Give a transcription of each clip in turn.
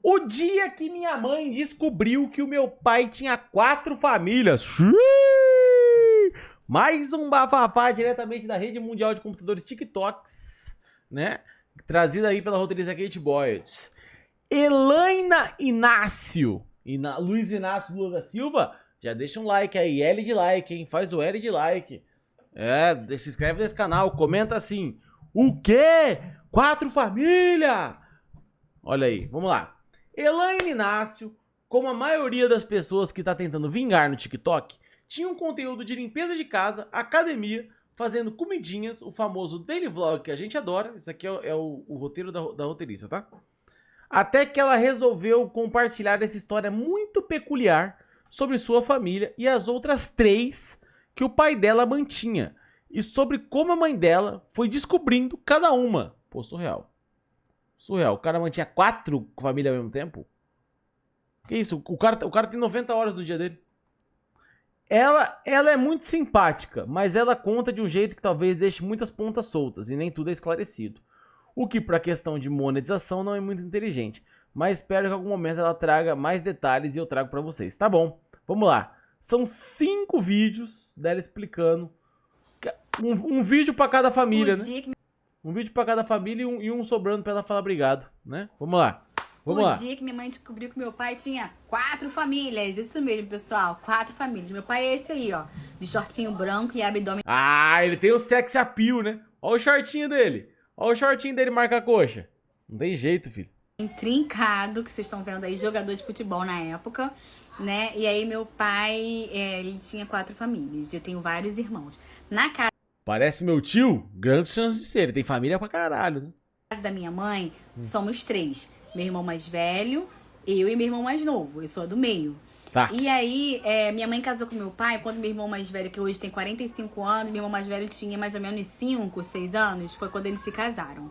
O dia que minha mãe descobriu que o meu pai tinha 4 famílias. Mais um bafafá diretamente da rede mundial de computadores TikToks, né? Trazido aí pela roteirista Kate Boyd. Elaina Inácio. Luiz Inácio Lula da Silva. Já deixa um like aí. L de like, hein? Faz o L de like. Se inscreve nesse canal. Comenta assim. O quê? 4 famílias? Olha aí. Vamos lá. Elaine Inácio, como a maioria das pessoas que tá tentando vingar no TikTok, tinha um conteúdo de limpeza de casa, academia, fazendo comidinhas, o famoso daily vlog que a gente adora. Isso aqui é o roteiro da roteirista, tá? Até que ela resolveu compartilhar essa história muito peculiar sobre sua família e as outras 3 que o pai dela mantinha. E sobre como a mãe dela foi descobrindo cada uma. Pô, surreal. Surreal. O cara mantinha 4 famílias ao mesmo tempo? Que isso? O cara tem 90 horas no dia dele. Ela é muito simpática, mas ela conta de um jeito que talvez deixe muitas pontas soltas e nem tudo é esclarecido. O que, para a questão de monetização, não é muito inteligente. Mas espero que em algum momento ela traga mais detalhes e eu trago para vocês. Tá bom, vamos lá. São 5 vídeos dela explicando. Um vídeo para cada família, né? Um vídeo pra cada família e um sobrando pra ela falar obrigado, né? Vamos lá. Vamos lá. O dia que minha mãe descobriu que meu pai tinha 4 famílias. Isso mesmo, pessoal. 4 famílias. Meu pai é esse aí, ó. De shortinho branco e abdômen. Ah, ele tem o sex appeal, né? Olha o shortinho dele. Olha o shortinho dele marca a coxa. Não tem jeito, filho. Trincado, que vocês estão vendo aí, jogador de futebol na época, né? E aí meu pai, ele tinha 4 famílias. Eu tenho vários irmãos. Na casa Parece meu tio, grande chance de ser. Ele tem família pra caralho, né? da minha mãe, somos 3. Meu irmão mais velho, eu e meu irmão mais novo. Eu sou a do meio. Tá. E aí, minha mãe casou com meu pai quando meu irmão mais velho, que hoje tem 45 anos, meu irmão mais velho tinha mais ou menos 5, 6 anos, foi quando eles se casaram.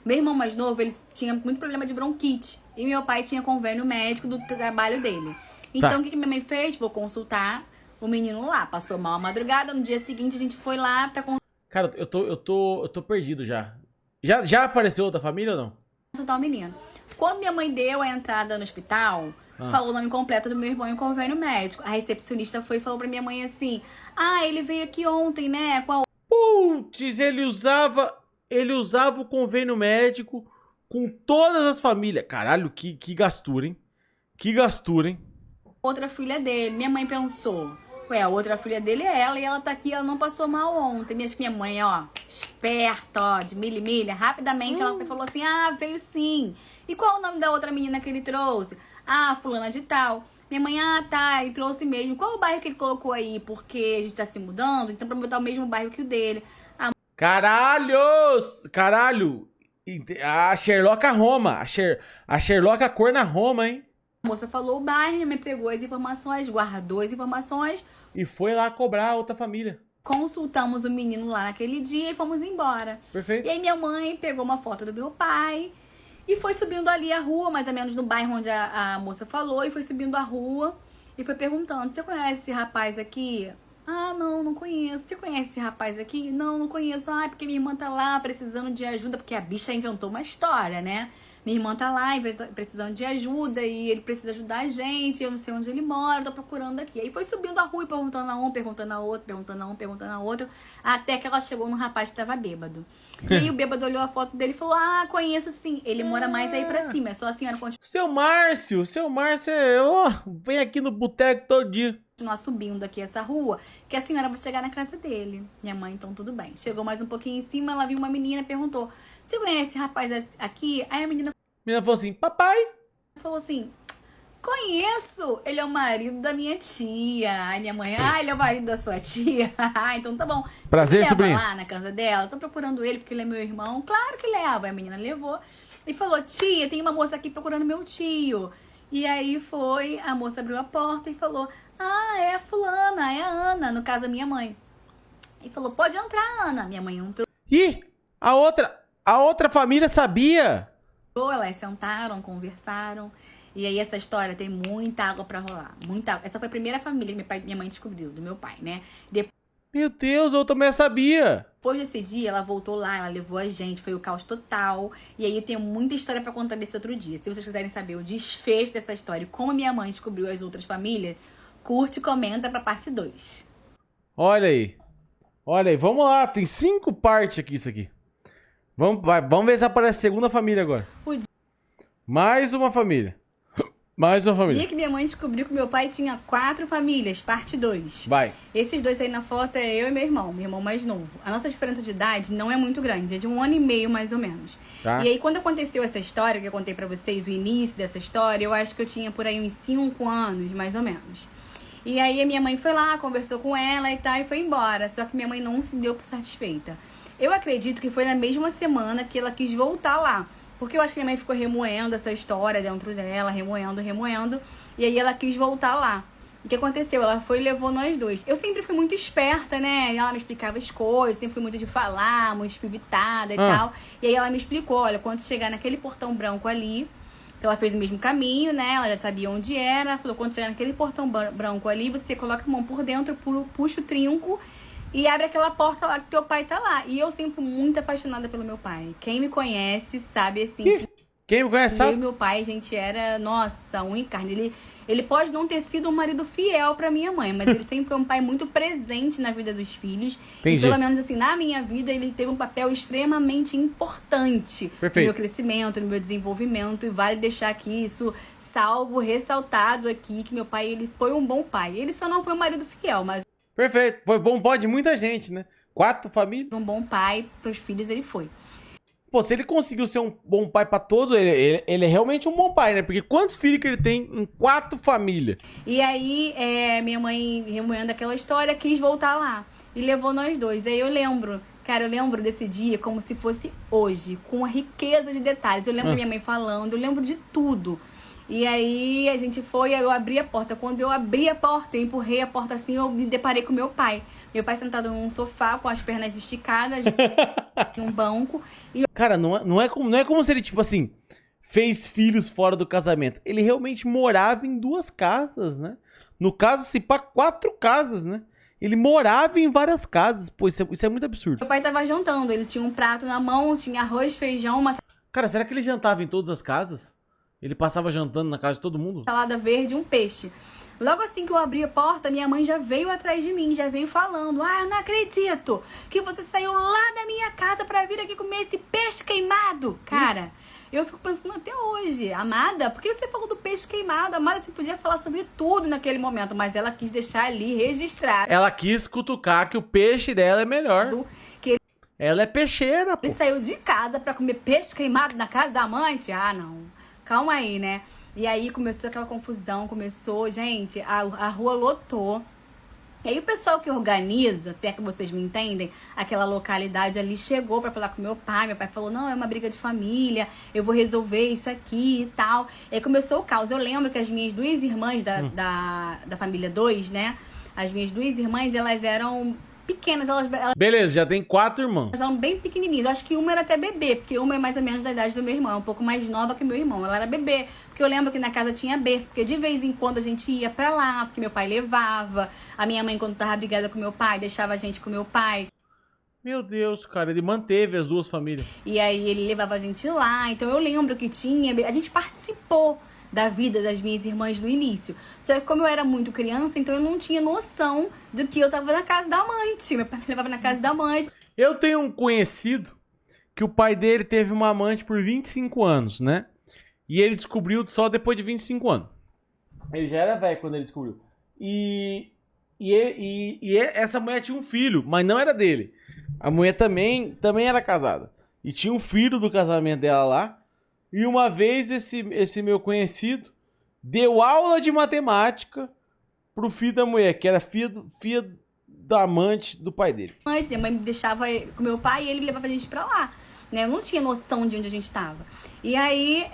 Meu irmão mais novo, ele tinha muito problema de bronquite. E meu pai tinha convênio médico do trabalho dele. Então, o que minha mãe fez? Vou consultar o menino lá. Passou mal a madrugada, no dia seguinte a gente foi lá pra Cara, eu tô perdido já. Já apareceu outra família ou não? consultar o menino. Quando minha mãe deu a entrada no hospital, falou o nome completo do meu irmão em convênio médico. A recepcionista foi e falou pra minha mãe assim: ah, ele veio aqui ontem, né? Com a Putz, ele usava o convênio médico com todas as famílias. Caralho, que gastura, hein? Que gastura, hein? outra filha dele. Minha mãe pensou: ué, a outra filha dele é ela e ela tá aqui, ela não passou mal ontem. Acho que minha mãe, ó, esperta, ó, de milha, rapidamente ela falou assim: ah, veio sim. E qual é o nome da outra menina que ele trouxe? Ah, fulana de tal. Minha mãe, ah, tá, ele trouxe mesmo. Qual o bairro que ele colocou aí? Porque a gente tá se mudando, então pra botar o mesmo bairro que o dele. Caralhos! Caralho! A Sherlock Roma. A Sherlock cor na Roma, hein? A moça falou o bairro, minha mãe pegou as informações, guardou as informações. E foi lá cobrar a outra família. Consultamos o menino lá naquele dia e fomos embora. Perfeito. E aí minha mãe pegou uma foto do meu pai e foi subindo ali a rua, mais ou menos no bairro onde a moça falou, e foi subindo a rua e foi perguntando: você conhece esse rapaz aqui? Ah, não conheço. Você conhece esse rapaz aqui? Não conheço. Ah, porque minha irmã tá lá precisando de ajuda, porque a bicha inventou uma história, né? Minha irmã tá lá precisando de ajuda e ele precisa ajudar a gente. Eu não sei onde ele mora, tô procurando aqui. Aí foi subindo a rua e perguntando a um, perguntando a outro, perguntando a um, perguntando a outro, até que ela chegou num rapaz que tava bêbado. E aí o bêbado olhou a foto dele e falou: ah, conheço sim. Ele mora mais aí pra cima, é só a senhora Seu Márcio, vem aqui no boteco todo dia. continuar subindo aqui essa rua, que a senhora vai chegar na casa dele. Minha mãe, então tudo bem. Chegou mais um pouquinho em cima, ela viu uma menina, perguntou: você conhece esse rapaz aqui? Aí a menina Falou assim: papai. falou assim: conheço, ele é o marido da minha tia. Aí minha mãe: ah, ele é o marido da sua tia. Ah, então tá bom. Prazer, você sobrinho. leva lá na casa dela, tô procurando ele porque ele é meu irmão. Claro que leva. Aí a menina levou e falou: tia, tem uma moça aqui procurando meu tio. E aí foi, a moça abriu a porta e falou: ah, é a fulana, é a Ana, no caso a minha mãe. E falou: pode entrar, Ana. Minha mãe entrou, Ih, a outra família sabia. elas sentaram, conversaram. E aí essa história tem muita água pra rolar. Muita água. Essa foi a primeira família que minha mãe descobriu, do meu pai, né? Meu Deus, eu também sabia. Depois desse dia, ela voltou lá, ela levou a gente, foi o caos total. E aí eu tenho muita história pra contar desse outro dia. Se vocês quiserem saber o desfecho dessa história e como a minha mãe descobriu as outras famílias, curte e comenta pra parte 2. Olha aí. Olha aí, vamos lá. Tem 5 partes aqui isso aqui. Vamos ver se aparece a segunda família agora. Mais uma família. Mais uma O família. dia que minha mãe descobriu que meu pai tinha 4 famílias, parte 2. Vai. Esses dois aí na foto é eu e meu irmão mais novo. A nossa diferença de idade não é muito grande, é de 1 ano e meio mais ou menos. Tá. E aí quando aconteceu essa história, que eu contei pra vocês, o início dessa história, eu acho que eu tinha por aí uns 5 anos, mais ou menos. E aí a minha mãe foi lá, conversou com ela e tal, e foi embora. Só que minha mãe não se deu por satisfeita. Eu acredito que foi na mesma semana que ela quis voltar lá. Porque eu acho que minha mãe ficou remoendo essa história dentro dela, remoendo. E aí ela quis voltar lá. O que aconteceu? Ela foi e levou nós dois. Eu sempre fui muito esperta, né? Ela me explicava as coisas, sempre fui muito de falar, muito espivitada e tal. E aí ela me explicou, olha, quando chegar naquele portão branco ali, ela fez o mesmo caminho, né? Ela já sabia onde era. Ela falou, quando chegar naquele portão branco ali, você coloca a mão por dentro, puxa o trinco e abre aquela porta lá que teu pai tá lá. E eu sempre fui muito apaixonada pelo meu pai. Quem me conhece sabe, assim, que Quem me conhece eu sabe? e meu pai, a gente era, nossa, unha e carne. Ele pode não ter sido um marido fiel pra minha mãe, mas ele sempre foi um pai muito presente na vida dos filhos. Entendi. E pelo menos assim, na minha vida, ele teve um papel extremamente importante Perfeito. no meu crescimento, no meu desenvolvimento. E vale deixar aqui isso salvo, ressaltado aqui, que meu pai, ele foi um bom pai. Ele só não foi um marido fiel, mas Perfeito. Foi bom, pode muita gente, né? 4 famílias. um bom pai pros filhos ele foi. Pô, se ele conseguiu ser um bom pai pra todos, ele é realmente um bom pai, né? Porque quantos filhos que ele tem em 4 famílias? E aí, minha mãe, remoendo aquela história, quis voltar lá. E levou nós dois. Aí eu lembro, cara, eu lembro desse dia como se fosse hoje, com a riqueza de detalhes. Eu lembro da minha mãe falando, eu lembro de tudo. E aí a gente foi, eu abri a porta. Quando eu abri a porta, eu empurrei a porta assim, eu me deparei com meu pai. Meu pai sentado num sofá, com as pernas esticadas, em um banco. E Cara, não é como se ele, tipo assim, fez filhos fora do casamento. Ele realmente morava em 2 casas, né? No caso, se pá, 4 casas, né? Ele morava em várias casas. Pô, isso é muito absurdo. meu pai tava jantando, ele tinha um prato na mão, tinha arroz, feijão, uma Cara, será que ele jantava em todas as casas? Ele passava jantando na casa de todo mundo? salada verde e um peixe. Logo assim que eu abri a porta, minha mãe já veio atrás de mim, já veio falando: ah, eu não acredito que você saiu lá da minha casa pra vir aqui comer esse peixe queimado. Cara, eu fico pensando até hoje, Amada, por que você falou do peixe queimado? Amada, você podia falar sobre tudo naquele momento, mas ela quis deixar ali registrado Ela quis cutucar que o peixe dela é melhor. que Ela é peixeira, pô. ele saiu de casa pra comer peixe queimado na casa da amante. Ah, não. Calma aí, né? E aí começou aquela confusão, gente, a rua lotou. E aí o pessoal que organiza, se é que vocês me entendem, aquela localidade ali chegou pra falar com meu pai. Meu pai falou, não, é uma briga de família, eu vou resolver isso aqui e tal. E aí começou o caos. Eu lembro que as minhas 2 irmãs da família 2, né? As minhas 2 irmãs, elas eram pequenas, elas Beleza, já tem 4 irmãos. eram bem pequenininhas. Eu acho que uma era até bebê, porque uma é mais ou menos da idade do meu irmão, um pouco mais nova que meu irmão. Ela era bebê, porque eu lembro que na casa tinha berço, porque de vez em quando a gente ia pra lá, porque meu pai levava. A minha mãe, quando tava brigada com meu pai, deixava a gente com meu pai. Meu Deus, cara, ele manteve as 2 famílias. E aí ele levava a gente lá. Então eu lembro que tinha... A gente participou da vida das minhas irmãs no início. Só que como eu era muito criança, então eu não tinha noção do que eu tava na casa da amante. Meu pai me levava na casa da amante. Eu tenho um conhecido que o pai dele teve uma amante por 25 anos, né? E ele descobriu só depois de 25 anos. Ele já era velho quando ele descobriu. E essa mulher tinha um filho, mas não era dele. A mulher também era casada. E tinha um filho do casamento dela lá. E uma vez esse meu conhecido deu aula de matemática pro filho da mulher, que era filha da amante do pai dele. Minha mãe me deixava com meu pai e ele me levava a gente pra lá. Né? Eu não tinha noção de onde a gente tava. E aí,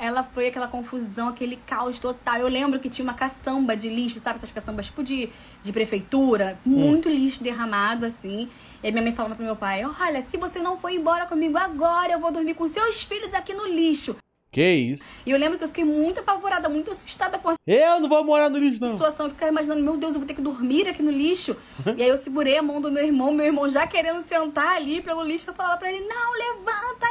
ela foi aquela confusão, aquele caos total. Eu lembro que tinha uma caçamba de lixo, sabe? Essas caçambas tipo de prefeitura. Muito lixo derramado, assim. E aí minha mãe falava pro meu pai, olha, se você não for embora comigo agora, eu vou dormir com seus filhos aqui no lixo. Que isso? E eu lembro que eu fiquei muito apavorada, muito assustada com a Eu não vou morar no lixo, não. situação. Eu ficava imaginando, meu Deus, eu vou ter que dormir aqui no lixo. E aí eu segurei a mão do meu irmão já querendo sentar ali pelo lixo. Eu falava pra ele, não, levanta,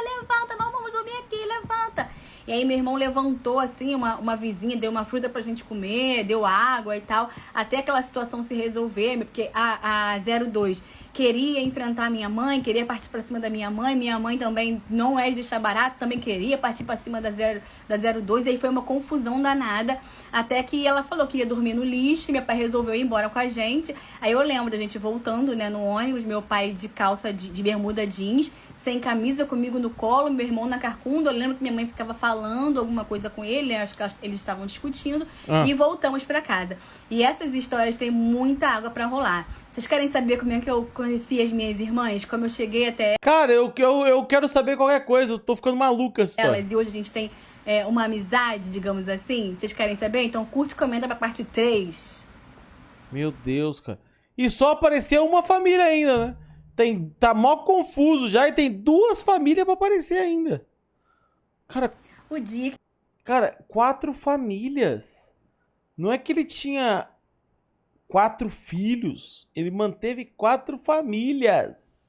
não vamos dormir aqui, levanta. E aí meu irmão levantou, assim, uma vizinha, deu uma fruta pra gente comer, deu água e tal, até aquela situação se resolver, porque a 02 queria enfrentar minha mãe, queria partir pra cima da minha mãe também não é de deixar barato, também queria partir pra cima da 02, e aí foi uma confusão danada, até que ela falou que ia dormir no lixo, e meu pai resolveu ir embora com a gente. Aí eu lembro da gente voltando, né, no ônibus, meu pai de calça de bermuda jeans, sem camisa, comigo no colo, meu irmão na carcunda. Eu lembro que minha mãe ficava falando alguma coisa com ele, acho que eles estavam discutindo, e voltamos pra casa. E essas histórias têm muita água pra rolar. Vocês querem saber como é que eu conheci as minhas irmãs? Como eu cheguei até Cara, eu quero saber qualquer coisa, eu tô ficando maluca essa história. elas, e hoje a gente tem uma amizade, digamos assim? Vocês querem saber? Então curte e comenta pra parte 3. Meu Deus, cara. E só apareceu uma família ainda, né? Tá mó confuso já e tem 2 famílias pra aparecer ainda. Cara, O dia que 4 famílias. Não é que ele tinha 4 filhos. Ele manteve 4 famílias.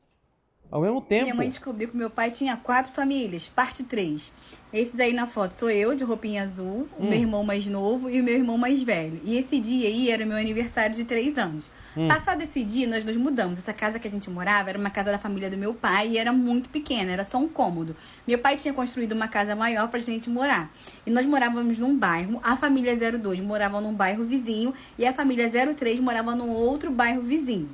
Ao mesmo tempo. minha mãe descobriu que meu pai tinha 4 famílias, parte 3. Esses aí na foto sou eu, de roupinha azul, o meu irmão mais novo e o meu irmão mais velho. E esse dia aí era o meu aniversário de 3 anos. Passado esse dia, nós nos mudamos. Essa casa que a gente morava era uma casa da família do meu pai e era muito pequena, era só um cômodo. Meu pai tinha construído uma casa maior pra gente morar. E nós morávamos num bairro, a família 02 morava num bairro vizinho e a família 03 morava num outro bairro vizinho.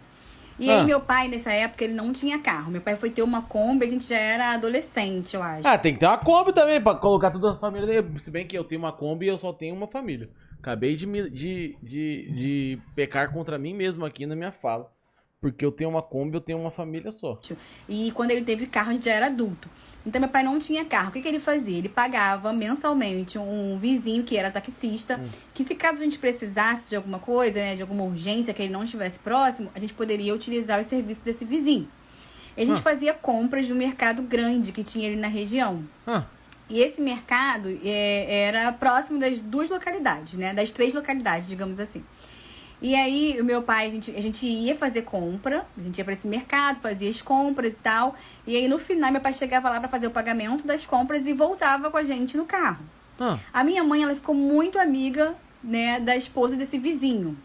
E aí meu pai, nessa época, ele não tinha carro. Meu pai foi ter uma Kombi, a gente já era adolescente, eu acho. Ah, tem que ter uma Kombi também pra colocar todas as famílias. Se bem que eu tenho uma Kombi e eu só tenho uma família. Acabei de pecar contra mim mesmo aqui na minha fala. Porque eu tenho uma Kombi, eu tenho uma família só. E quando ele teve carro, a gente já era adulto. Então meu pai não tinha carro. O que ele fazia? Ele pagava mensalmente um vizinho que era taxista, que se caso a gente precisasse de alguma coisa, né, de alguma urgência, que ele não estivesse próximo, a gente poderia utilizar os serviços desse vizinho. E a gente fazia compras no mercado grande que tinha ali na região. E esse mercado era próximo das 2 localidades, né? Das 3 localidades, digamos assim. E aí, o meu pai, a gente ia fazer compra, a gente ia pra esse mercado, fazia as compras e tal. E aí, no final, meu pai chegava lá pra fazer o pagamento das compras e voltava com a gente no carro. A minha mãe, ela ficou muito amiga, né, da esposa desse vizinho.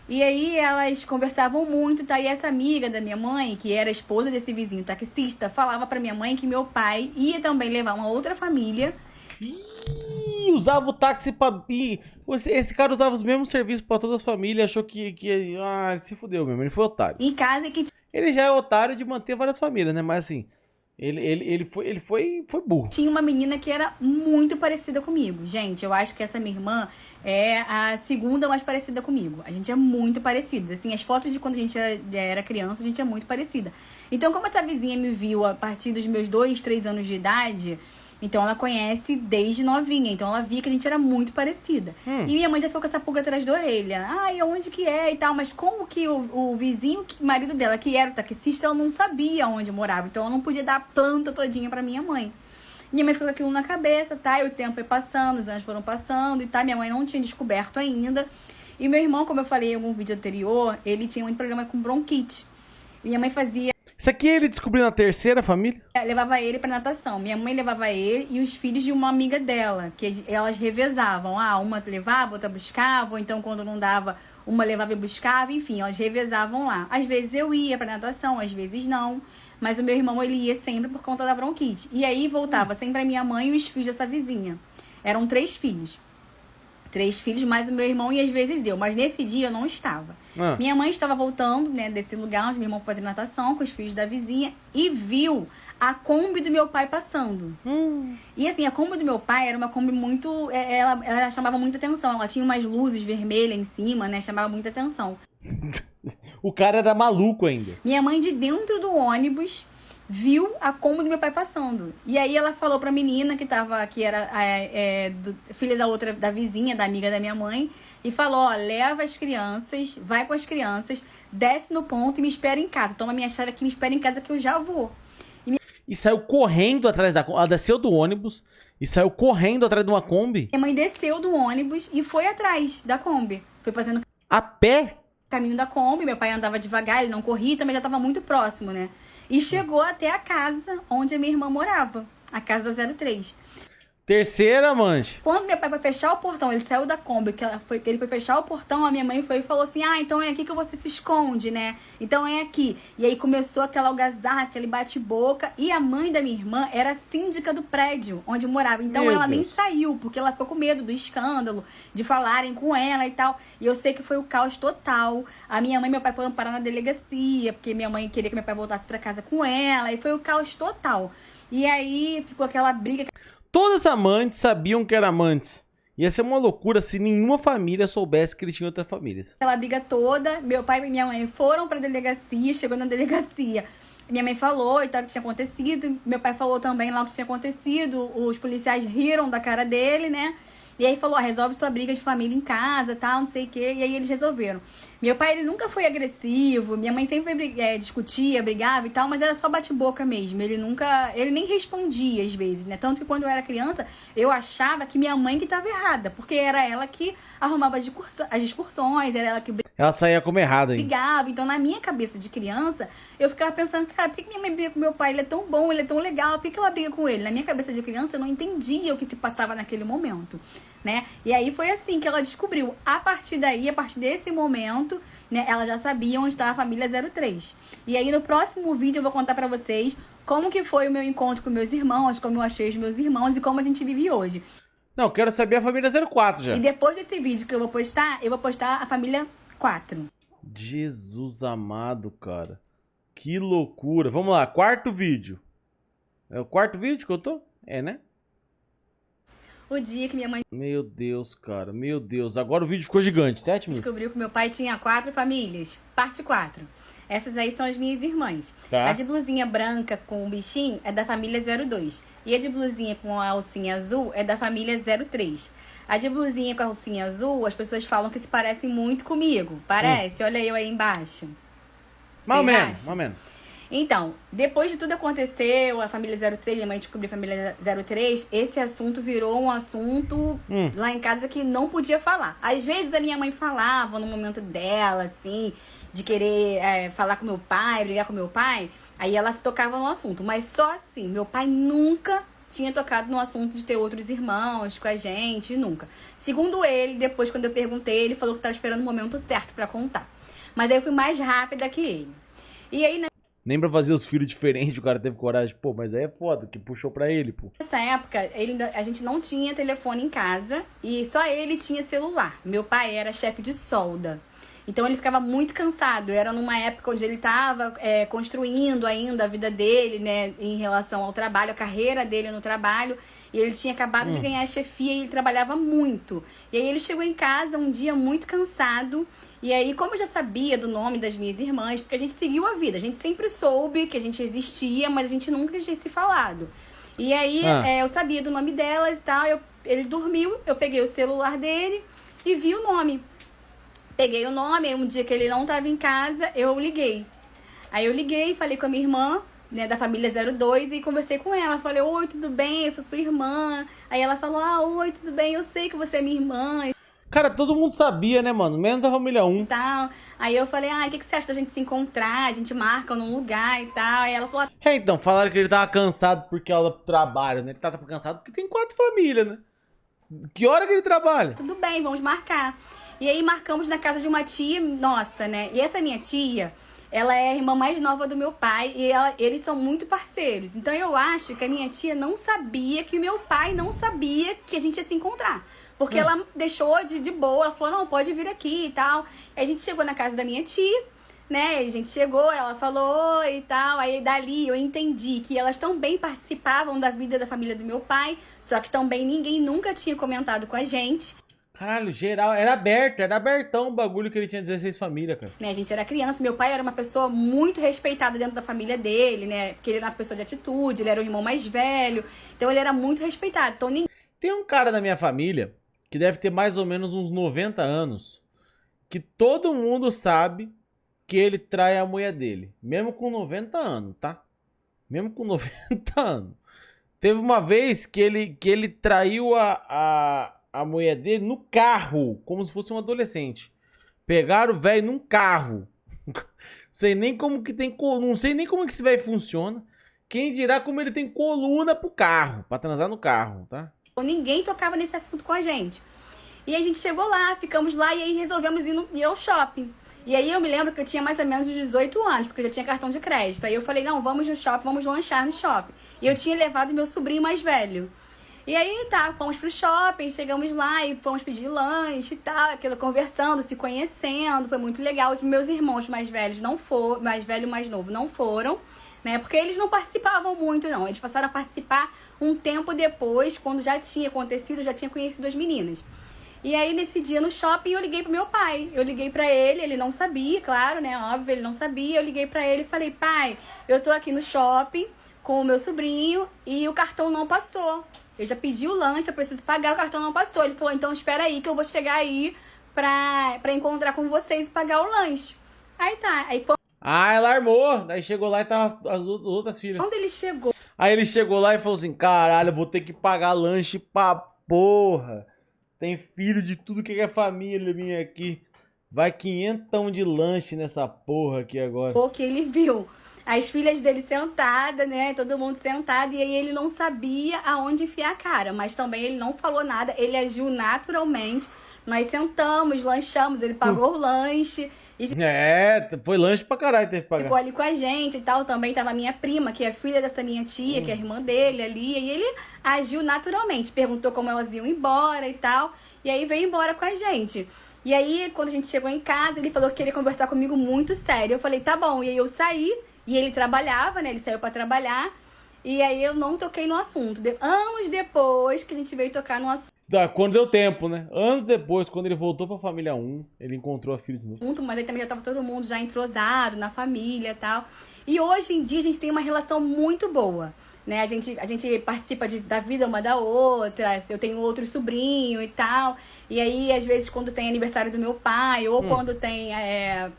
E aí, elas conversavam muito, tá? E essa amiga da minha mãe, que era a esposa desse vizinho taxista, falava pra minha mãe que meu pai ia também levar uma outra família. Ih, usava o táxi pra... Ih, esse cara usava os mesmos serviços pra todas as famílias, achou que... Ah, ele se fudeu mesmo, ele foi otário. Em casa que Ele já é otário de manter várias famílias, né? Mas assim, ele foi burro. tinha uma menina que era muito parecida comigo. Gente, eu acho que essa minha irmã é a segunda mais parecida comigo. A gente é muito parecida. Assim, as fotos de quando a gente era criança, a gente é muito parecida. Então, como essa vizinha me viu a partir dos meus 2, 3 anos de idade, então ela conhece desde novinha. Então ela via que a gente era muito parecida. E minha mãe já ficou com essa pulga atrás da orelha. Ai, onde que é e tal. Mas como que o vizinho, marido dela, que era o taxista, ela não sabia onde morava. Então ela não podia dar a planta todinha pra minha mãe. Minha mãe ficou com aquilo na cabeça, tá? E o tempo foi passando, os anos foram passando e tá. Minha mãe não tinha descoberto ainda. E meu irmão, como eu falei em algum vídeo anterior, ele tinha muito problema com bronquite. Minha mãe fazia... Isso aqui ele descobriu na terceira família? levava ele pra natação. Minha mãe levava ele e os filhos de uma amiga dela, que elas revezavam. Ah, uma levava, outra buscava, ou então quando não dava, uma levava e buscava, enfim, elas revezavam lá. Às vezes eu ia pra natação, às vezes não. Mas o meu irmão, ele ia sempre por conta da bronquite. E aí voltava sempre a minha mãe e os filhos dessa vizinha. Eram 3 filhos. 3 filhos mais o meu irmão e às vezes eu. Mas nesse dia eu não estava. Minha mãe estava voltando, né, desse lugar onde meu irmão fazia natação com os filhos da vizinha e viu a Kombi do meu pai passando. E assim, a Kombi do meu pai era uma Kombi muito... Ela chamava muita atenção. Ela tinha umas luzes vermelhas em cima, né? Chamava muita atenção. O cara era maluco ainda. Minha mãe, de dentro do ônibus, viu a Kombi do meu pai passando. E aí ela falou pra menina que era filha da vizinha, da amiga da minha mãe, e falou, ó, leva as crianças, vai com as crianças, desce no ponto e me espera em casa. Toma minha chave aqui, me espera em casa que eu já vou. E saiu correndo atrás da Kombi. Ela desceu do ônibus E saiu correndo atrás de uma Kombi? Minha mãe desceu do ônibus e foi atrás da Kombi. Foi fazendo A pé? caminho da Kombi, meu pai andava devagar, ele não corria, também já estava muito próximo, né? E chegou até a casa onde a minha irmã morava, a casa da 03. Terceira amante. Quando meu pai foi fechar o portão, ele saiu da Kombi, ele foi fechar o portão, a minha mãe foi e falou assim, então é aqui que você se esconde, né? Então é aqui. E aí começou aquela algazarra, aquele bate-boca, e a mãe da minha irmã era síndica do prédio onde morava. Então Meu ela nem Deus. saiu, porque ela ficou com medo do escândalo, de falarem com ela e tal. E eu sei que foi o caos total. A minha mãe e meu pai foram parar na delegacia, porque minha mãe queria que meu pai voltasse pra casa com ela, e foi o caos total. E aí ficou aquela briga. Todas as amantes sabiam que eram amantes. Ia ser uma loucura se nenhuma família soubesse que eles tinham outras famílias. Aquela briga toda, meu pai e minha mãe foram pra delegacia, chegou na delegacia. Minha mãe falou e tal que tinha acontecido, meu pai falou também lá o que tinha acontecido, os policiais riram da cara dele, né? E aí falou, resolve sua briga de família em casa, tal, não sei o quê, e aí eles resolveram. Meu pai, ele nunca foi agressivo, minha mãe sempre discutia, brigava e tal, mas era só bate-boca mesmo, ele nem respondia às vezes, né? Tanto que quando eu era criança, eu achava que minha mãe que estava errada, porque era ela que arrumava as discussões, era ela que Ela saía como errada, hein? brigava. Então, na minha cabeça de criança, eu ficava pensando, cara, por que minha mãe briga com meu pai? Ele é tão bom, ele é tão legal, por que ela briga com ele? Na minha cabeça de criança, eu não entendia o que se passava naquele momento, né? E aí foi assim que ela descobriu. A partir daí, a partir desse momento, né, ela já sabia onde estava a família 03. E aí, no próximo vídeo, eu vou contar pra vocês como que foi o meu encontro com meus irmãos, como eu achei os meus irmãos e como a gente vive hoje. Não, quero saber a família 04 já. E depois desse vídeo que eu vou postar a família 4. Jesus amado, cara. Que loucura. Vamos lá, quarto vídeo. É o quarto vídeo que eu tô? É, né? O dia que minha mãe Meu Deus, cara. Meu Deus. Agora o vídeo ficou gigante. 7 minutos. descobriu que meu pai tinha 4 famílias. Parte 4. Essas aí são as minhas irmãs. Tá. A de blusinha branca com o bichinho é da família 02. E a de blusinha com a alcinha azul é da família 03. A de blusinha com a alcinha azul, as pessoas falam que se parecem muito comigo. Parece? Olha eu aí embaixo. Mais ou Vocês menos, acham? mais ou menos. Então, depois de tudo aconteceu, a família 03, minha mãe descobriu a família 03, esse assunto virou um assunto lá em casa que não podia falar. Às vezes a minha mãe falava no momento dela, assim, de querer falar com meu pai, brigar com meu pai, aí ela tocava no assunto. Mas só assim, meu pai nunca tinha tocado no assunto de ter outros irmãos com a gente, nunca. Segundo ele, depois quando eu perguntei, ele falou que estava esperando o momento certo pra contar. Mas aí eu fui mais rápida que ele. E aí, Nem pra fazer os filhos diferentes, o cara teve coragem. Pô, mas aí é foda, que puxou pra ele, pô. nessa época, a gente não tinha telefone em casa e só ele tinha celular. Meu pai era chefe de solda. Então ele ficava muito cansado. Era numa época onde ele estava construindo ainda a vida dele, né, em relação ao trabalho, a carreira dele no trabalho. E ele tinha acabado de ganhar a chefia e ele trabalhava muito. E aí ele chegou em casa um dia muito cansado. E aí, como eu já sabia do nome das minhas irmãs, porque a gente seguiu a vida, a gente sempre soube que a gente existia, mas a gente nunca tinha se falado. E aí, eu sabia do nome delas e tal, ele dormiu, eu peguei o celular dele e vi o nome. Peguei o nome, aí um dia que ele não estava em casa, eu liguei. Aí eu liguei, falei com a minha irmã, né, da família 02, e conversei com ela. Falei, oi, tudo bem? Eu sou sua irmã. Aí ela falou, oi, tudo bem? Eu sei que você é minha irmã. Cara, todo mundo sabia, né, mano? Menos a família 1. Tal. Aí eu falei, o que você acha da gente se encontrar? A gente marca num lugar e tal. Aí ela falou, Então, falaram que ele tava cansado porque aula pro trabalho, né? Ele tava cansado porque tem 4 famílias, né? Que hora que ele trabalha? tudo bem, vamos marcar. E aí marcamos na casa de uma tia nossa, né? E essa minha tia, ela é a irmã mais nova do meu pai e eles são muito parceiros. Então eu acho que a minha tia não sabia que o meu pai não sabia que a gente ia se encontrar. Porque ela deixou de boa, ela falou, não, pode vir aqui e tal. Aí a gente chegou na casa da minha tia, né? A gente chegou, ela falou oi e tal. Aí dali eu entendi que elas também participavam da vida da família do meu pai, só que também ninguém nunca tinha comentado com a gente. Caralho, geral, era abertão o bagulho que ele tinha 16 famílias, cara. Né, a gente era criança, meu pai era uma pessoa muito respeitada dentro da família dele, né? Porque ele era uma pessoa de atitude, ele era o irmão mais velho, então ele era muito respeitado. Então ninguém Tem um cara da minha família que deve ter mais ou menos uns 90 anos, que todo mundo sabe que ele trai a mulher dele, mesmo com 90 anos, tá? Mesmo com 90 anos. Teve uma vez que ele traiu a mulher dele no carro, como se fosse um adolescente. Pegaram o velho num carro. Sei nem como que tem, não sei nem como que esse velho funciona. Quem dirá como ele tem coluna pro carro, pra transar no carro, tá? Ninguém tocava nesse assunto com a gente. E aí a gente chegou lá, ficamos lá e aí resolvemos ir ao shopping. E aí eu me lembro que eu tinha mais ou menos uns 18 anos, porque eu já tinha cartão de crédito. Aí eu falei, não, vamos no shopping, vamos lanchar no shopping. E eu tinha levado meu sobrinho mais velho. E aí tá, fomos pro shopping, chegamos lá e fomos pedir lanche e tal, aquilo conversando, se conhecendo, foi muito legal. Os meus irmãos mais velhos não foram, mais velho e mais novo não foram, né? Porque eles não participavam muito, não. Eles passaram a participar um tempo depois, quando já tinha acontecido, já tinha conhecido as meninas. E aí, nesse dia no shopping, eu liguei pro meu pai. Eu liguei pra ele não sabia, claro, né? Óbvio, ele não sabia. Eu liguei pra ele e falei, pai, eu tô aqui no shopping com o meu sobrinho e o cartão não passou. Eu já pedi o lanche, eu preciso pagar, o cartão não passou. Ele falou, então espera aí que eu vou chegar aí pra encontrar com vocês e pagar o lanche. Aí tá. Aí Ah, ela armou. Daí chegou lá e tava as outras filhas. quando ele chegou... Aí ele chegou lá e falou assim, caralho, eu vou ter que pagar lanche pra porra. Tem filho de tudo que é família minha aqui. Vai 500 de lanche nessa porra aqui agora. Que ele viu as filhas dele sentadas, né? Todo mundo sentado. E aí ele não sabia aonde enfiar a cara. Mas também ele não falou nada. Ele agiu naturalmente. Nós sentamos, lanchamos. Ele pagou o lanche. E foi lanche pra caralho, teve que pagar. ficou ali com a gente e tal. Também tava a minha prima, que é filha dessa minha tia, que é irmã dele ali. E ele agiu naturalmente. Perguntou como elas iam embora e tal. E aí veio embora com a gente. E aí, quando a gente chegou em casa, ele falou que queria conversar comigo muito sério. Eu falei, tá bom. E aí eu saí. E ele trabalhava, né? Ele saiu pra trabalhar. E aí eu não toquei no assunto. Anos depois que a gente veio tocar no assunto. Tá, quando deu tempo, né? Anos depois, quando ele voltou pra família 1, ele encontrou a filha de novo. Mas aí também já tava todo mundo já entrosado na família e tal. E hoje em dia a gente tem uma relação muito boa, né? A gente participa da vida uma da outra. Eu tenho outro sobrinho e tal. E aí, às vezes, quando tem aniversário do meu pai, ou quando tem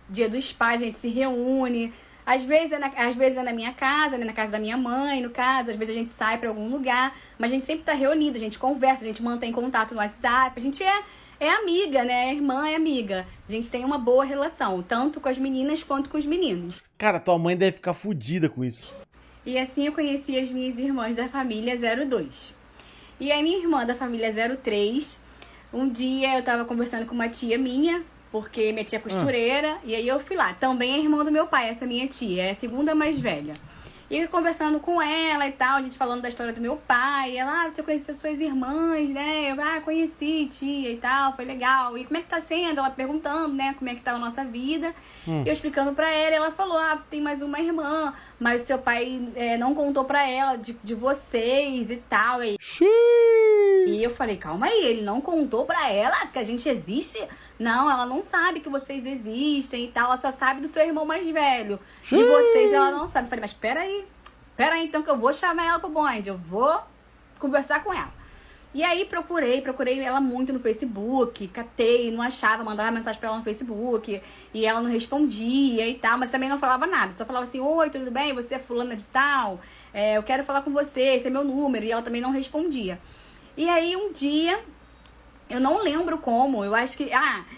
dia dos pais, a gente se reúne. Às vezes é na minha casa, né? Na casa da minha mãe, no caso. Às vezes a gente sai pra algum lugar. Mas a gente sempre tá reunida, a gente conversa, a gente mantém contato no WhatsApp. A gente é amiga, né? Irmã é amiga. A gente tem uma boa relação, tanto com as meninas quanto com os meninos. Cara, tua mãe deve ficar fodida com isso. E assim eu conheci as minhas irmãs da família 02. E a minha irmã da família 03, um dia eu tava conversando com uma tia minha, porque minha tia é costureira, e aí eu fui lá. Também é irmã do meu pai, essa minha tia, é a segunda mais velha. E eu conversando com ela e tal, a gente falando da história do meu pai. E ela, você conheceu suas irmãs, né? Eu, conheci, tia e tal, foi legal. E como é que tá sendo? Ela perguntando, né, como é que tá a nossa vida. Eu explicando pra ela, ela falou, você tem mais uma irmã, mas seu pai não contou pra ela de vocês e tal. E eu falei, calma aí, ele não contou pra ela que a gente existe? Não, ela não sabe que vocês existem e tal, ela só sabe do seu irmão mais velho. De vocês ela não sabe. Eu falei, mas peraí então que eu vou chamar ela pro bonde, eu vou conversar com ela. E aí procurei ela muito no Facebook, catei, não achava, mandava mensagem pra ela no Facebook, e ela não respondia e tal, mas também não falava nada, só falava assim, oi, tudo bem, você é fulana de tal, eu quero falar com você, esse é meu número, e ela também não respondia. E aí um dia, eu não lembro como, eu acho que,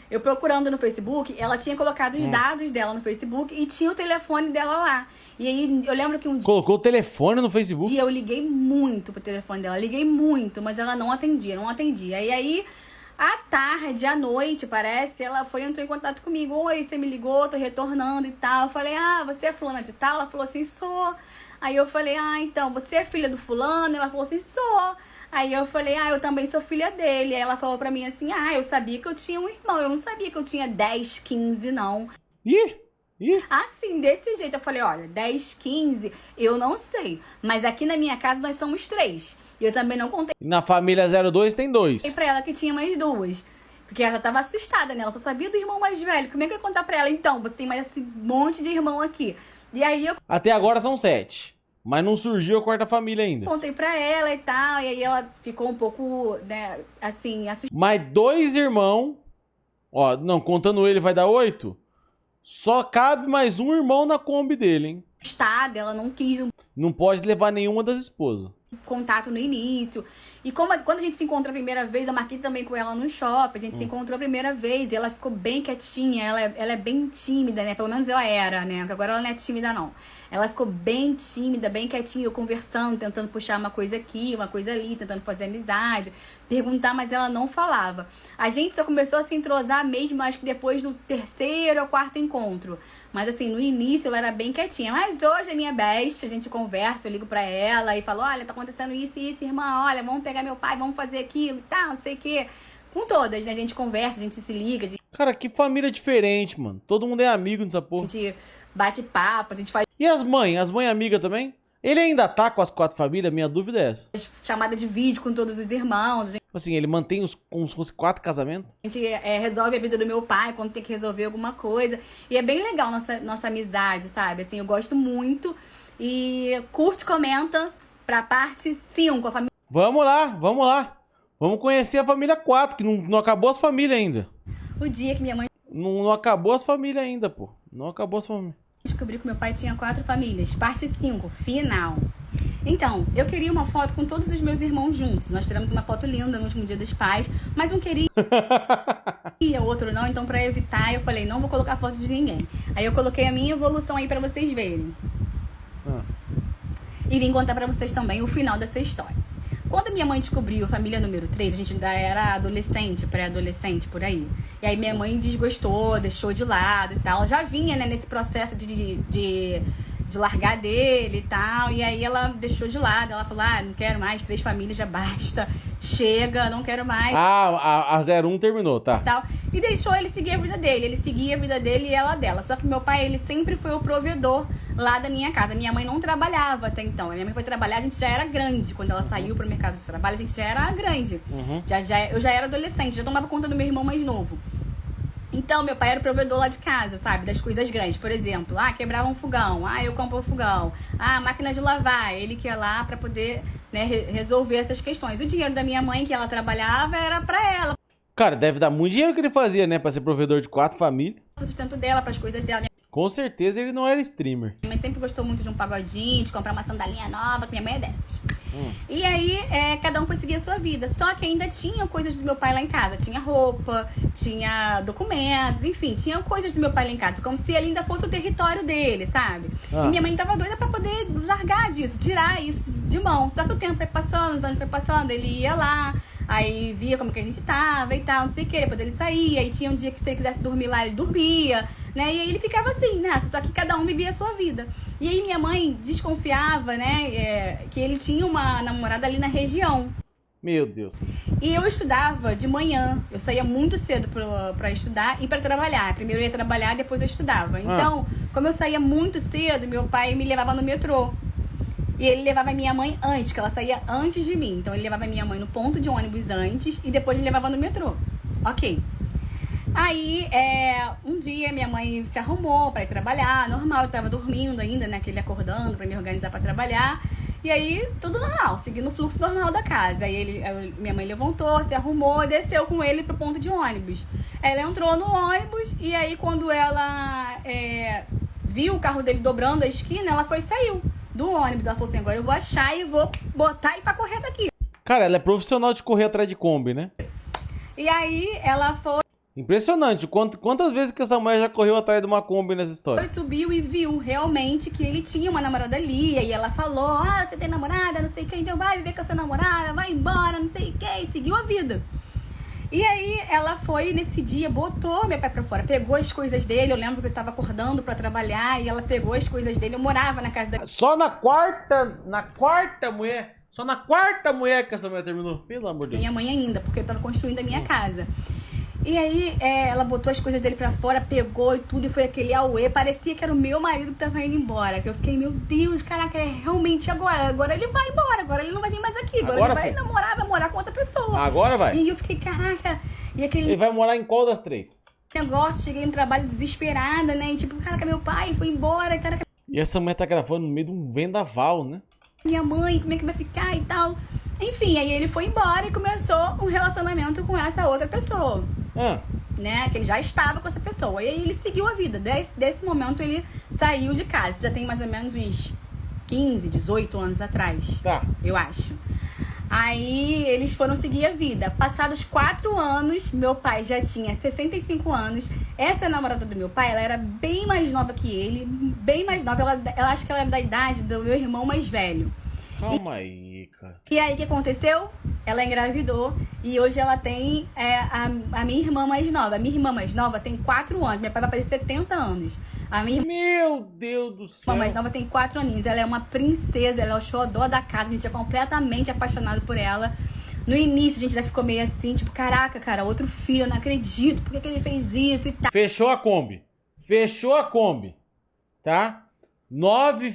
eu procurando no Facebook, ela tinha colocado os dados dela no Facebook e tinha o telefone dela lá. E aí eu lembro que um dia... Colocou o telefone no Facebook? Eu liguei muito pro telefone dela, liguei muito, mas ela não atendia. E aí, à tarde, à noite, parece, ela entrou em contato comigo. Oi, você me ligou, tô retornando e tal. Eu falei, você é fulana de tal? Ela falou assim, sou. Aí eu falei, então, você é filha do fulano? Ela falou assim, sou. Aí eu falei, eu também sou filha dele. Aí ela falou pra mim assim, eu sabia que eu tinha um irmão, eu não sabia que eu tinha 10, 15, não. Ih! Assim, desse jeito, eu falei, olha, 10, 15, eu não sei. Mas aqui na minha casa nós somos 3. E eu também não contei. Na família 02 tem 2. Pra ela que tinha mais 2. Porque ela tava assustada, né? Ela só sabia do irmão mais velho. Como é que eu ia contar pra ela? Então, você tem mais esse monte de irmão aqui. E aí eu... Até agora são 7. Mas não surgiu a quarta família ainda. Contei pra ela e tal. E aí ela ficou um pouco, né, assim, assustada. Mas 2 irmãos... Ó, não, contando ele vai dar 8... Só cabe mais um irmão na Kombi dele, hein? Ela não quis. Não pode levar nenhuma das esposas. contato no início. E quando a gente se encontrou a primeira vez, eu marquei também com ela no shopping, a gente se encontrou a primeira vez e ela ficou bem quietinha, ela é bem tímida, né? Pelo menos ela era, né? Agora ela não é tímida, não. Ela ficou bem tímida, bem quietinha, eu conversando, tentando puxar uma coisa aqui, uma coisa ali, tentando fazer amizade, perguntar, mas ela não falava. A gente só começou a se entrosar mesmo, acho que depois do 3º ou 4º encontro. Mas assim, no início ela era bem quietinha. Mas hoje é minha best, a gente conversa, eu ligo pra ela e falo, olha, tá acontecendo isso e isso, irmã, olha, vamos pegar meu pai, vamos fazer aquilo e tal, não sei o quê. Com todas, né? A gente conversa, a gente se liga, a Cara, que família diferente, mano. Todo mundo é amigo nessa porra. gente bate papo, a gente faz E as mães? As mães amigas também? Ele ainda tá com as 4 famílias? Minha dúvida é essa. chamada de vídeo com todos os irmãos, Tipo assim, ele mantém como se fosse 4 casamentos? a gente resolve a vida do meu pai quando tem que resolver alguma coisa. E é bem legal nossa amizade, sabe? Assim, eu gosto muito. E curte, comenta pra parte 5, a família. Vamos lá, vamos lá. Vamos conhecer a família 4, que não acabou as famílias ainda. O dia que minha mãe Não acabou as famílias ainda, pô. Não acabou as famílias. descobriu que meu pai tinha 4 famílias. Parte 5, final. Então, eu queria uma foto com todos os meus irmãos juntos. Nós tiramos uma foto linda no último dia dos pais, mas um queria e o outro não. Então, pra evitar, eu falei, não vou colocar foto de ninguém. Aí eu coloquei a minha evolução aí pra vocês verem. E vim contar pra vocês também o final dessa história. Quando minha mãe descobriu a família número 3, a gente ainda era adolescente, pré-adolescente, por aí. E aí minha mãe desgostou, deixou de lado e tal. Já vinha, né, nesse processo de largar dele e tal. E aí ela deixou de lado. Ela falou, não quero mais, 3 famílias já basta. Chega, não quero mais. A 01 terminou, tá. Tal, e deixou ele seguir a vida dele. Ele seguia a vida dele e ela dela. Só que meu pai, ele sempre foi o provedor lá da minha casa. Minha mãe não trabalhava até então. A minha mãe foi trabalhar, a gente já era grande. Quando ela saiu pro mercado de trabalho, a gente já era grande. Eu já era adolescente, já tomava conta do meu irmão mais novo. Então, meu pai era o provedor lá de casa, sabe? Das coisas grandes. Por exemplo, quebrava um fogão. Eu compro o fogão. Máquina de lavar. Ele que ia lá pra poder, né, resolver essas questões. O dinheiro da minha mãe, que ela trabalhava, era pra ela. Cara, deve dar muito dinheiro que ele fazia, né? Pra ser provedor de 4 famílias. Pro sustento dela, pras coisas dela. Com certeza ele não era streamer. Minha mãe sempre gostou muito de um pagodinho, de comprar uma sandalinha nova, que minha mãe é dessas. E aí, cada um foi seguir a sua vida. Só que ainda tinha coisas do meu pai lá em casa. Tinha roupa, tinha documentos, enfim, tinha coisas do meu pai lá em casa. Como se ele ainda fosse o território dele, sabe? E minha mãe tava doida pra poder largar disso, tirar isso de mão. Só que o tempo foi passando, os anos foi passando, ele ia lá, aí via como que a gente tava e tal, não sei o que, depois ele saía, aí tinha um dia que se ele quisesse dormir lá, ele dormia, né, e aí ele ficava assim, né, só que cada um vivia a sua vida. E aí minha mãe desconfiava, né, que ele tinha uma namorada ali na região. Meu Deus. E eu estudava de manhã, eu saía muito cedo pra estudar e pra trabalhar. Primeiro eu ia trabalhar, depois eu estudava. Então, como eu saía muito cedo, meu pai me levava no metrô. E ele levava a minha mãe antes, que ela saía antes de mim. Então ele levava a minha mãe no ponto de ônibus antes e depois me levava no metrô. Ok. Aí, um dia minha mãe se arrumou pra ir trabalhar, normal, eu tava dormindo ainda, né, que ele acordando pra me organizar pra trabalhar. E aí, tudo normal, seguindo o fluxo normal da casa. Aí minha mãe levantou, se arrumou e desceu com ele pro ponto de ônibus. Ela entrou no ônibus e aí quando ela viu o carro dele dobrando a esquina, ela foi e saiu do ônibus. Ela falou assim, agora eu vou achar e vou botar ele pra correr daqui. Cara, ela é profissional de correr atrás de Kombi, né? E aí ela foi, Impressionante. Quantas vezes que essa mulher já correu atrás de uma Kombi nessa história? subiu e viu realmente que ele tinha uma namorada ali. E aí ela falou, você tem namorada, não sei o que, então vai viver com a sua namorada, vai embora, não sei o que, e seguiu a vida. E aí ela foi nesse dia, botou meu pai pra fora, pegou as coisas dele. Eu lembro que eu tava acordando pra trabalhar e ela pegou as coisas dele. Eu morava na casa da... Só na quarta mulher. Só na quarta mulher que essa mulher terminou. Pelo amor de Deus. minha mãe ainda, porque eu tava construindo a minha casa. E aí ela botou as coisas dele pra fora, pegou e tudo, e foi aquele auê. Parecia que era o meu marido que tava indo embora. Que eu fiquei, meu Deus, caraca, realmente agora. Agora ele vai embora, agora ele não vai vir mais aqui. Agora ele vai namorar, vai morar com outra pessoa. Agora vai. E eu fiquei, caraca. E aquele Ele vai morar em qual das 3? negócio, cheguei no trabalho desesperada, né? E tipo, caraca, meu pai foi embora, caraca, E essa mulher tá gravando no meio de um vendaval, né? minha mãe, como é que vai ficar e tal. Enfim, aí ele foi embora e começou um relacionamento com essa outra pessoa. Né, que ele já estava com essa pessoa. E aí ele seguiu a vida. Desse momento ele saiu de casa. Já tem mais ou menos uns 15, 18 anos atrás. Tá. Eu acho. Aí eles foram seguir a vida. Passados 4 anos, meu pai já tinha 65 anos. Essa namorada do meu pai, ela era bem mais nova que ele. Bem mais nova. Ela acho que ela era da idade do meu irmão mais velho. Calma aí, cara. E aí, o que aconteceu? Ela engravidou e hoje ela tem a minha irmã mais nova. A minha irmã mais nova tem 4 anos. Meu pai vai fazer 70 anos. A minha Meu Deus do céu. irmã mais nova tem 4 aninhos. Ela é uma princesa, ela é o xodó da casa. A gente é completamente apaixonado por ela. No início, a gente já ficou meio assim, tipo, caraca, cara, outro filho, eu não acredito. Por que ele fez isso e tal? Fechou a Kombi. Fechou a Kombi. Tá?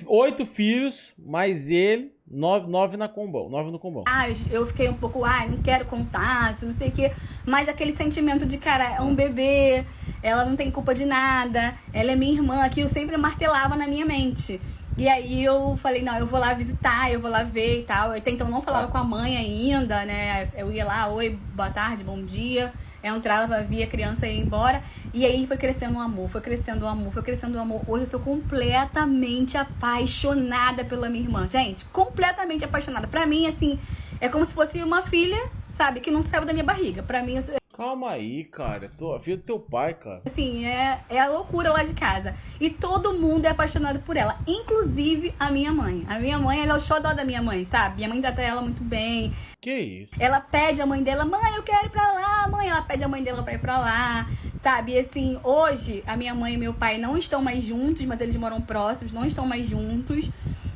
8 filhos, mais ele, 9 na Combão. 9 no Combão. Eu fiquei um pouco, não quero contato, não sei o quê. Mas aquele sentimento de, cara, é um bebê, ela não tem culpa de nada, ela é minha irmã, aquilo sempre martelava na minha mente. E aí eu falei, não, eu vou lá visitar, eu vou lá ver e tal. Eu até então não falava com a mãe ainda, né? Eu ia lá, oi, boa tarde, bom dia. Entrava, via a criança e ia embora. E aí foi crescendo o amor, foi crescendo o amor, foi crescendo o amor. Hoje eu sou completamente apaixonada pela minha irmã. Gente, completamente apaixonada. Pra mim, assim, é como se fosse uma filha, sabe, que não saiu da minha barriga. Pra mim, Calma aí, cara. Filho do teu pai, cara. assim, é a loucura lá de casa. E todo mundo é apaixonado por ela, inclusive a minha mãe. A minha mãe, ela é o xodó da minha mãe, sabe? Minha mãe trata ela muito bem. Que isso? Ela pede a mãe dela, mãe, eu quero ir pra lá, mãe. Ela pede a mãe dela pra ir pra lá, sabe? E assim, hoje, a minha mãe e meu pai não estão mais juntos, mas eles moram próximos, não estão mais juntos.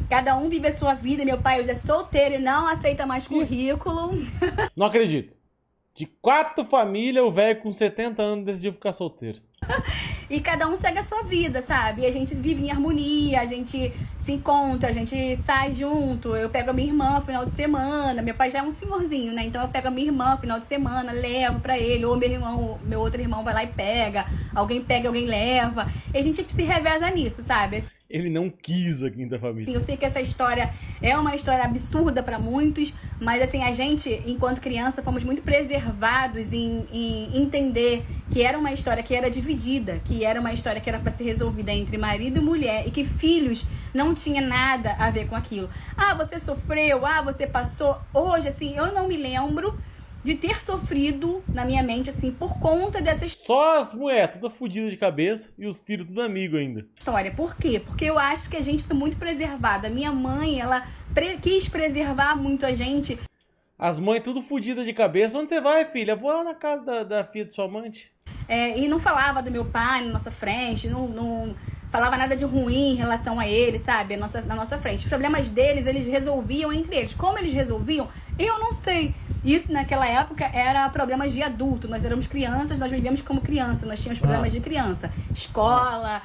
Cada um vive a sua vida. Meu pai hoje é solteiro e não aceita mais currículo. Não acredito. De 4 famílias, o velho com 70 anos decidiu ficar solteiro. E cada um segue a sua vida, sabe? E a gente vive em harmonia, a gente se encontra, a gente sai junto. Eu pego a minha irmã no final de semana. Meu pai já é um senhorzinho, né? Então eu pego a minha irmã no final de semana, levo pra ele. Ou meu outro irmão vai lá e pega. Alguém pega, alguém leva. E a gente se reveza nisso, sabe? Ele não quis a quinta família. Eu sei que essa história é uma história absurda pra muitos, mas assim, a gente, enquanto criança, fomos muito preservados em entender que era uma história que era dividida, que era uma história que era pra ser resolvida entre marido e mulher, e que filhos não tinha nada a ver com aquilo. Você sofreu, você passou. Hoje, assim, eu não me lembro de ter sofrido na minha mente, assim, por conta dessa Só as mulheres toda fodida de cabeça e os filhos tudo amigo ainda. história. Por quê? Porque eu acho que a gente foi muito preservada. Minha mãe, ela quis preservar muito a gente. As mães tudo fodida de cabeça. Onde você vai, filha? Vou lá na casa da filha de sua amante. E não falava do meu pai na nossa frente, não falava nada de ruim em relação a ele, sabe? Na nossa frente. Os problemas deles, eles resolviam entre eles. Como eles resolviam, eu não sei. Isso naquela época era problemas de adulto. Nós éramos crianças, nós vivíamos como criança. Nós tínhamos problemas de criança. Escola,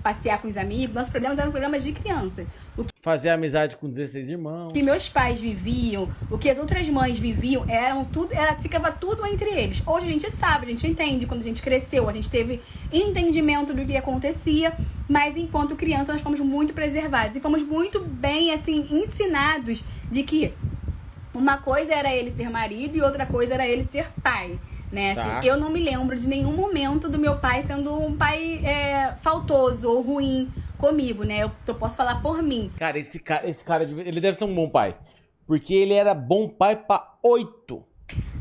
passear com os amigos. Nossos problemas eram problemas de criança. Fazer amizade com 16 irmãos. O que meus pais viviam, o que as outras mães viviam, ficava tudo entre eles. Hoje a gente sabe, a gente entende. Quando a gente cresceu, a gente teve entendimento do que acontecia, mas enquanto criança nós fomos muito preservados e fomos muito bem, assim, ensinados de que uma coisa era ele ser marido e outra coisa era ele ser pai, né? Tá. Assim, eu não me lembro de nenhum momento do meu pai sendo um pai faltoso ou ruim comigo, né? Eu posso falar por mim. Cara, esse cara, ele deve ser um bom pai. Porque ele era bom pai pra 8.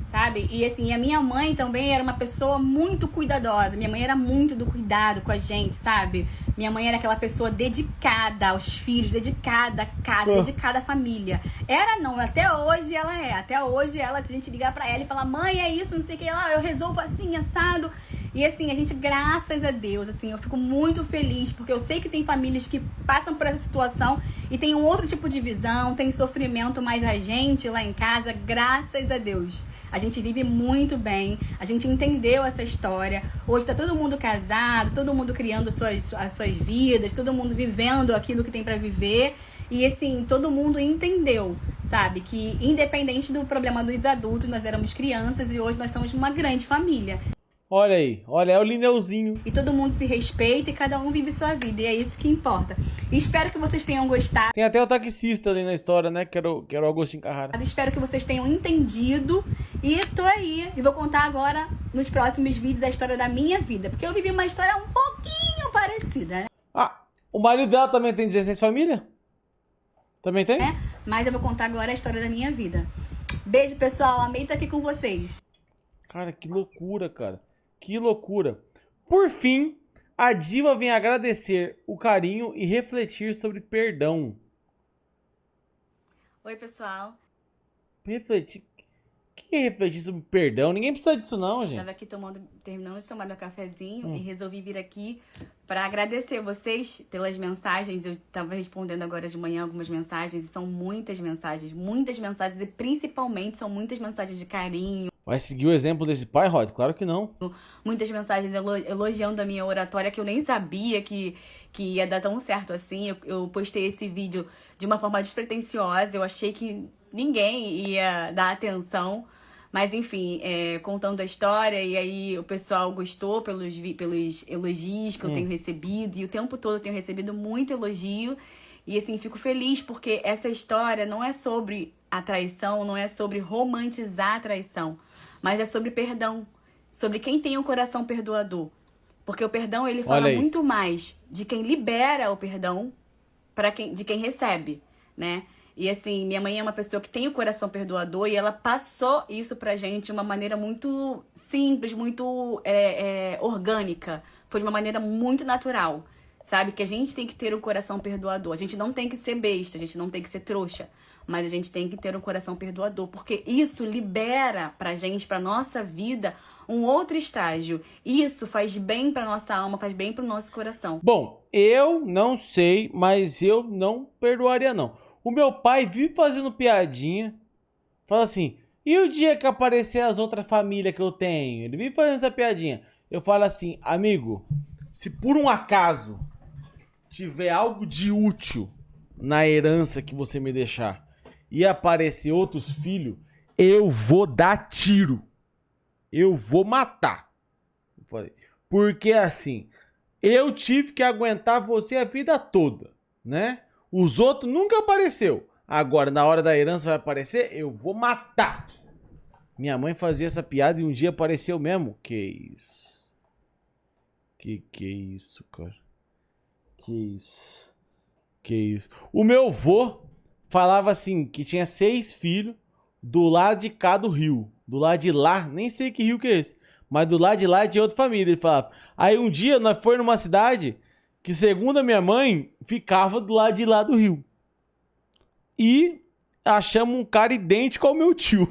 Sabe? E assim, a minha mãe também era uma pessoa muito cuidadosa. Minha mãe era muito do cuidado com a gente, sabe? Minha mãe era aquela pessoa dedicada aos filhos, dedicada à casa, dedicada à família. Era não, até hoje ela é. Até hoje ela, se a gente ligar pra ela e falar, mãe, é isso, não sei o que lá, eu resolvo assim, assado. E assim, a gente, graças a Deus, assim, eu fico muito feliz, porque eu sei que tem famílias que passam por essa situação e tem um outro tipo de visão, tem sofrimento, mas a gente lá em casa, graças a Deus, a gente vive muito bem, a gente entendeu essa história. Hoje tá todo mundo casado, todo mundo criando as suas vidas, todo mundo vivendo aquilo que tem pra viver. E assim, todo mundo entendeu, sabe? Que independente do problema dos adultos, nós éramos crianças e hoje nós somos uma grande família. Olha aí, olha, é o Lineuzinho. E todo mundo se respeita e cada um vive sua vida. E é isso que importa. E espero que vocês tenham gostado. Tem até o taxista ali na história, né? Que era o Agostinho Carrara. Espero que vocês tenham entendido. E tô aí. E vou contar agora, nos próximos vídeos, a história da minha vida. Porque eu vivi uma história um pouquinho parecida, né? O marido dela também tem 16 famílias? Também tem? Mas eu vou contar agora a história da minha vida. Beijo, pessoal. Amei estar aqui com vocês. Cara, que loucura, cara. Que loucura. Por fim, a diva vem agradecer o carinho e refletir sobre perdão. Oi, pessoal. Refletir? Que refletir sobre perdão? Ninguém precisa disso não, gente. Tava aqui terminando de tomar meu cafezinho e resolvi vir aqui para agradecer vocês pelas mensagens. Eu tava respondendo agora de manhã algumas mensagens e são muitas mensagens e principalmente são muitas mensagens de carinho. Vai seguir o exemplo desse pai, Rod? Claro que não. Muitas mensagens elogiando a minha oratória, que eu nem sabia que ia dar tão certo assim. Eu postei esse vídeo de uma forma despretensiosa, eu achei que ninguém ia dar atenção. Mas enfim, contando a história, e aí o pessoal gostou pelos elogios que eu tenho recebido. E o tempo todo eu tenho recebido muito elogio. E assim, fico feliz porque essa história não é sobre a traição, não é sobre romantizar a traição, mas é sobre perdão, sobre quem tem um coração perdoador. Porque o perdão, ele fala muito mais de quem libera o perdão de quem recebe, né? E assim, minha mãe é uma pessoa que tem o coração perdoador e ela passou isso pra gente de uma maneira muito simples, muito orgânica. Foi de uma maneira muito natural, sabe? Que a gente tem que ter um coração perdoador. A gente não tem que ser besta, a gente não tem que ser trouxa. Mas a gente tem que ter um coração perdoador, porque isso libera pra gente, pra nossa vida, um outro estágio. Isso faz bem pra nossa alma, faz bem pro nosso coração. Bom, eu não sei, mas eu não perdoaria não. O meu pai vive fazendo piadinha, fala assim, e o dia que aparecer as outras famílias que eu tenho? Ele vive fazendo essa piadinha. Eu falo assim, amigo, se por um acaso tiver algo de útil na herança que você me deixar, e aparecer outros filhos, eu vou dar tiro. Eu vou matar. Porque assim, eu tive que aguentar você a vida toda, né? Os outros nunca apareceu. Agora, na hora da herança vai aparecer, eu vou matar. Minha mãe fazia essa piada e um dia apareceu mesmo. Que isso? Que é isso, cara? Que isso? Que isso? O meu avô falava assim, que tinha 6 filhos do lado de cá do rio. Do lado de lá, nem sei que rio que é esse, mas do lado de lá é de outra família, ele falava. Aí um dia nós fomos numa cidade que, segundo a minha mãe, ficava do lado de lá do rio. E achamos um cara idêntico ao meu tio.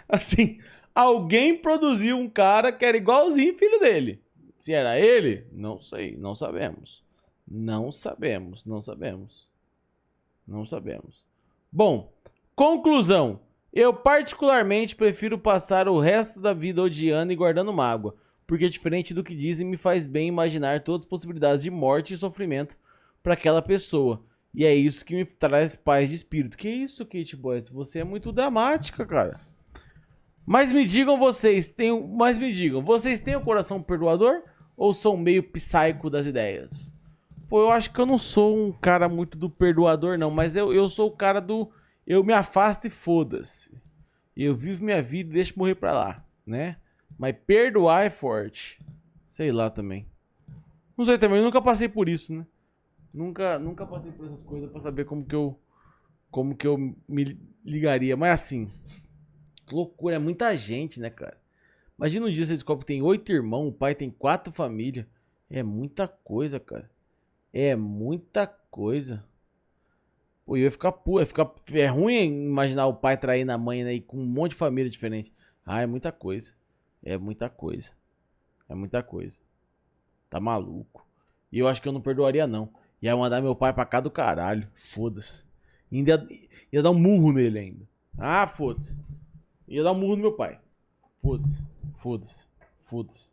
Assim, alguém produziu um cara que era igualzinho filho dele. Se era ele, não sei, não sabemos. Não sabemos, não sabemos. Não sabemos. Bom, conclusão. Eu particularmente prefiro passar o resto da vida odiando e guardando mágoa, porque diferente do que dizem, me faz bem imaginar todas as possibilidades de morte e sofrimento para aquela pessoa. E é isso que me traz paz de espírito. Que isso, Kate Boyce? Você é muito dramática, cara. Mas me digam vocês, vocês têm o coração perdoador ou são meio psaico das ideias? Pô, eu acho que eu não sou um cara muito do perdoador, não. Mas eu sou o cara do... Eu me afasto e foda-se. Eu vivo minha vida e deixo morrer pra lá, né? Mas perdoar é forte. Sei lá também. Não sei também, eu nunca passei por isso, né? Nunca passei por essas coisas pra saber como que eu me ligaria. Mas assim, loucura, é muita gente, né, cara? Imagina um dia você descobre que tem 8 irmãos, o pai tem 4 famílias. É muita coisa, cara. É muita coisa. Pô, eu ia ficar puro. É ruim imaginar o pai traindo a mãe, né? E com um monte de família diferente. Ah, é muita coisa. É muita coisa. É muita coisa. Tá maluco. E eu acho que eu não perdoaria, não. Ia mandar meu pai pra cá do caralho. Foda-se. Ainda ia dar um murro nele ainda. Ah, foda-se. Ia dar um murro no meu pai. Foda-se. Foda-se. Foda-se.